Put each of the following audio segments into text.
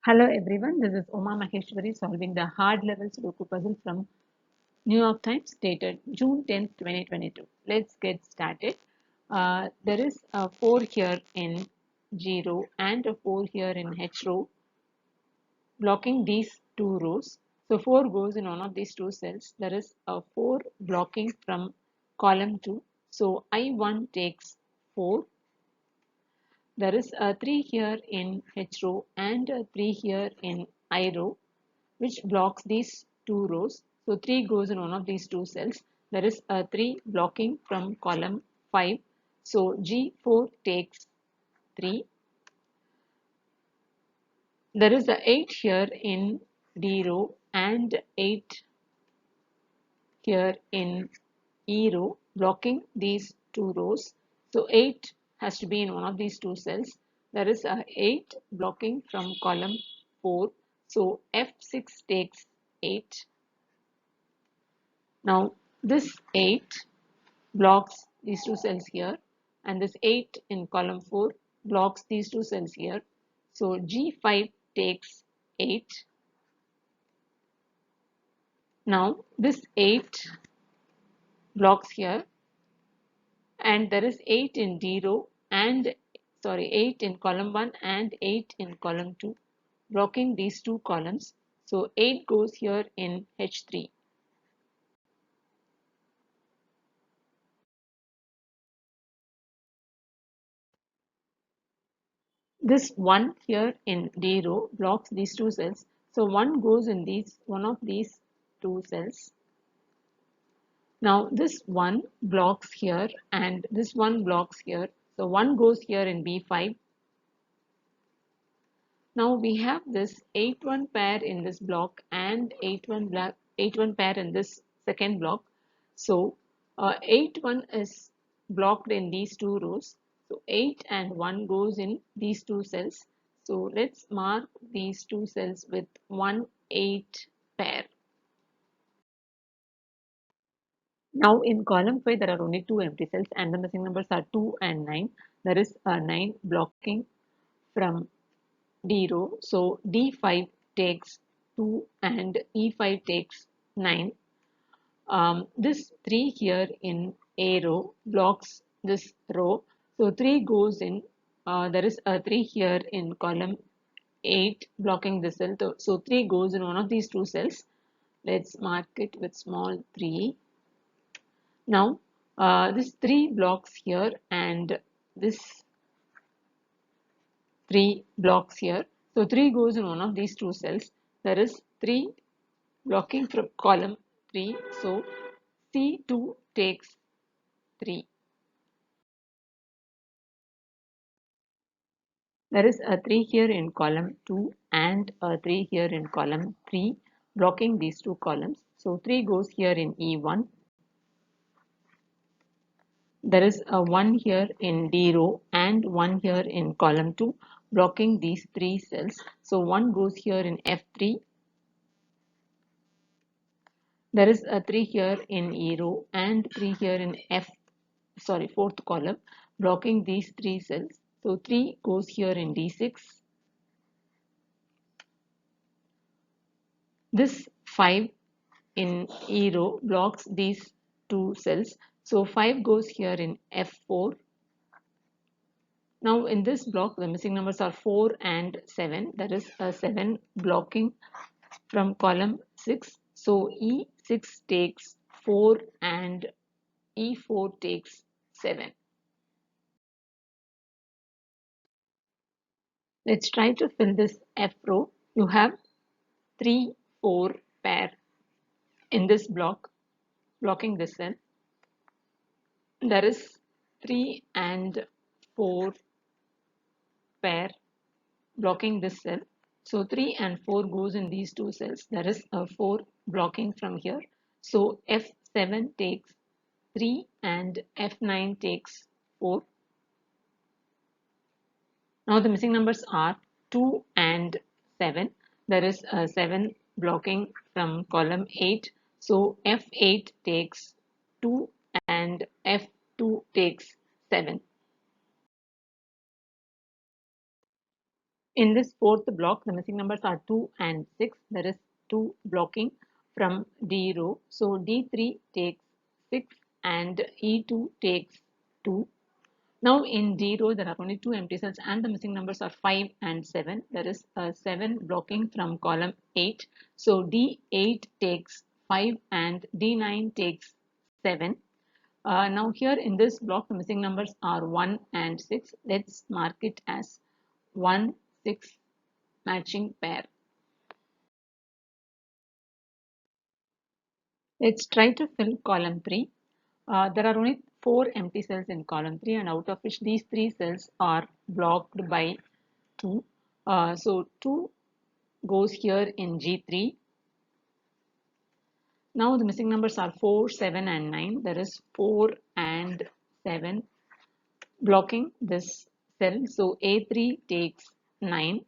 Hello everyone, this is Uma Maheshwari solving the hard level Sudoku puzzle from New York Times dated June 10th, 2022. Let's get started. There is a 4 here in G row and a 4 here in H row blocking these two rows. So 4 goes in one of these two cells. There is a 4 blocking from column 2. So I1 takes 4. There is a 3 here in H row and a 3 here in I row, which blocks these two rows. So 3 goes in one of these two cells. There is a 3 blocking from column 5. So G4 takes 3. There is a 8 here in D row and 8 here in E row, blocking these two rows. So 8 has to be in one of these two cells. There is a 8 blocking from column 4. So F6 takes 8. Now this 8 blocks these two cells here, and this 8 in column 4 blocks these two cells here. So G5 takes 8. Now this 8 blocks here, and there is 8 in D row and 8 in column 1 and 8 in column 2, blocking these two columns. So 8 goes here in H3. This 1 here in D row blocks these two cells. So 1 goes in one of these two cells. Now this 1 blocks here and this 1 blocks here. So 1 goes here in B5. Now we have this 8-1 pair in this block and 8-1 pair in this second block. So 8-1 is blocked in these two rows. So 8 and 1 goes in these two cells. So let's mark these two cells with 1-8 pair. Now in column 5 there are only two empty cells and the missing numbers are 2 and 9. There is a 9 blocking from D row. So D5 takes 2 and E5 takes 9. This 3 here in A row blocks this row. So 3 goes in. There is a 3 here in column 8 blocking this cell. So 3 goes in one of these two cells. Let's mark it with small 3. Now this 3 blocks here and this 3 blocks here. So 3 goes in one of these two cells. There is 3 blocking from column 3. So C2 takes 3. There is a 3 here in column 2 and a 3 here in column 3 blocking these two columns. So 3 goes here in E1. There is a 1 here in D row and 1 here in column 2 blocking these three cells. So 1 goes here in F3. There is a 3 here in E row and 3 here in fourth column blocking these three cells. So 3 goes here in D6. This 5 in E row blocks these two cells. So 5 goes here in F4. Now in this block the missing numbers are 4 and 7. There is a 7 blocking from column 6. So E6 takes 4 and E4 takes 7. Let's try to fill this F row. You have 3, 4 pair in this block blocking this cell. There is 3 and 4 pair blocking this cell. So 3 and 4 goes in these two cells. There is a 4 blocking from here. So F7 takes 3 and F9 takes 4. Now the missing numbers are 2 and 7. There is a 7 blocking from column 8. So F8 takes 2 and F2 takes 7. In this fourth block, the missing numbers are 2 and 6. There is 2 blocking from D row. So D3 takes 6 and E2 takes 2. Now in D row, there are only 2 empty cells and the missing numbers are 5 and 7. There is a 7 blocking from column 8. So D8 takes 5 and D9 takes 7. Now here in this block, the missing numbers are 1 and 6. Let's mark it as 1, 6 matching pair. Let's try to fill column 3. There are only 4 empty cells in column 3 and out of which these 3 cells are blocked by 2. So 2 goes here in G3. Now the missing numbers are 4, 7 and 9. There is 4 and 7 blocking this cell. So A3 takes 9.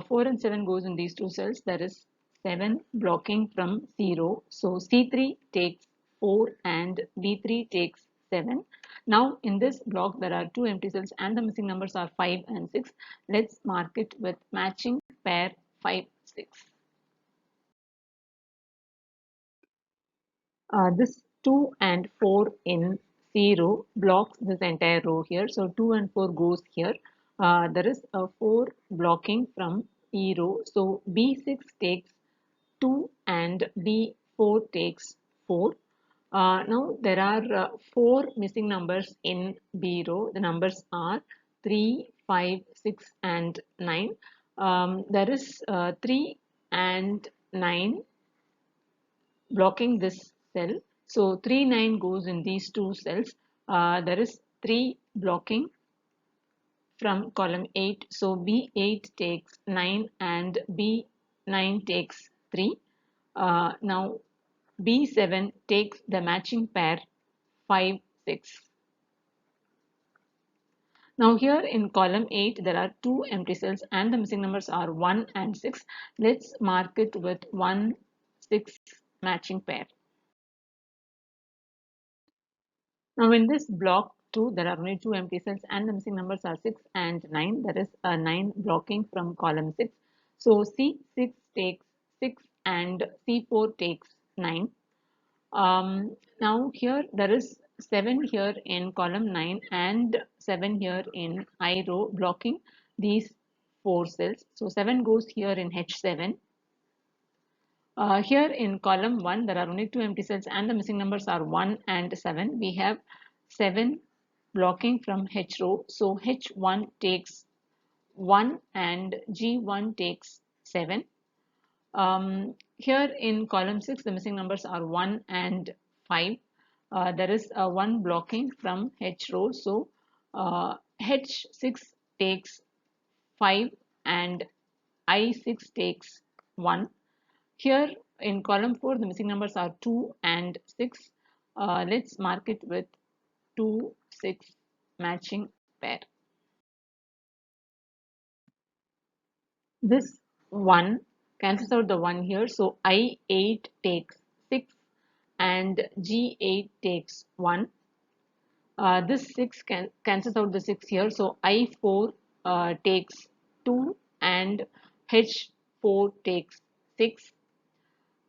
4 and 7 goes in these two cells. There is 7 blocking from 0. So C3 takes 4 and B3 takes 7. Now in this block there are 2 empty cells and the missing numbers are 5 and 6. Let's mark it with matching pair 5, 6. This 2 and 4 in 0 blocks this entire row here. So 2 and 4 goes here. There is a 4 blocking from E row. So B6 takes 2 and B4 takes 4. Now there are 4 missing numbers in B row. The numbers are 3, 5, 6 and 9. There is 3 and 9 blocking this cell. So 3, 9 goes in these two cells. There is 3 blocking from column 8. So B8 takes 9 and B9 takes 3. Now B7 takes the matching pair 5, 6. Now here in column 8 there are 2 empty cells and the missing numbers are 1 and 6. Let's mark it with 1, 6 matching pair. Now in this block 2, there are only 2 empty cells and the missing numbers are 6 and 9. There is a 9 blocking from column 6. So C6 takes 6 and C4 takes 9. Now here there is 7 here in column 9 and 7 here in I row blocking these 4 cells. So 7 goes here in H7. Here in column 1, there are only 2 empty cells and the missing numbers are 1 and 7. We have 7 blocking from H row. So H1 takes 1 and G1 takes 7. Here in column 6, the missing numbers are 1 and 5. There is a 1 blocking from H row. So H6 takes 5 and I6 takes 1. Here in column 4, the missing numbers are 2 and 6. Let's mark it with 2, 6 matching pair. This 1 cancels out the 1 here. So I8 takes 6 and G8 takes 1. This 6 cancels out the 6 here. So I4 takes 2 and H4 takes 6.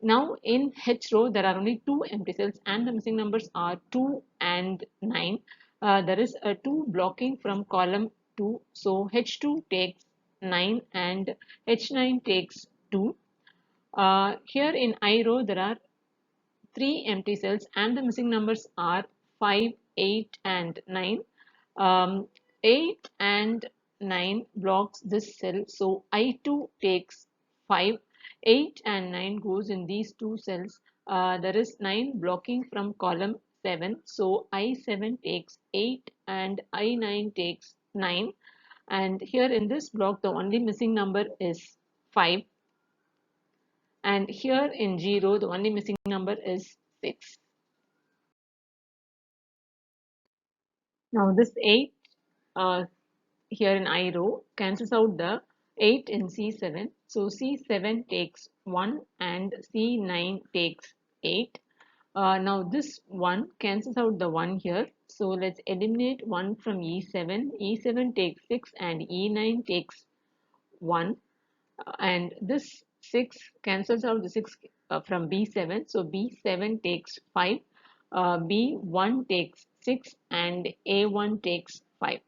Now in H row there are only 2 empty cells and the missing numbers are 2 and 9. There is a 2 blocking from column 2. So H2 takes 9 and H9 takes 2. Here in I row there are 3 empty cells and the missing numbers are 5, 8 and 9. 8 and 9 blocks this cell. So I2 takes 5. 8 and 9 goes in these two cells. There is 9 blocking from column 7. So I7 takes 8 and I9 takes 9. And here in this block the only missing number is 5. And here in G row the only missing number is 6. Now this 8 uh, here in I row cancels out the 8 in C7. So C7 takes 1 and C9 takes 8. Now this 1 cancels out the 1 here. So let's eliminate 1 from E7. E7 takes 6 and E9 takes 1, and this 6 cancels out the 6 from B7. So B7 takes 5, B1 takes 6, and A1 takes 5.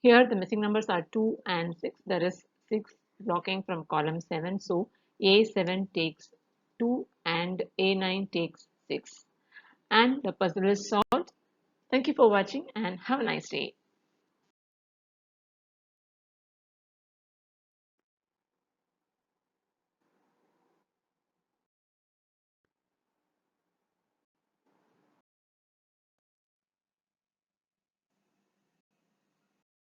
Here the missing numbers are 2 and 6. There is 6 blocking from column 7. So A7 takes 2 and A9 takes 6. And the puzzle is solved. Thank you for watching and have a nice day.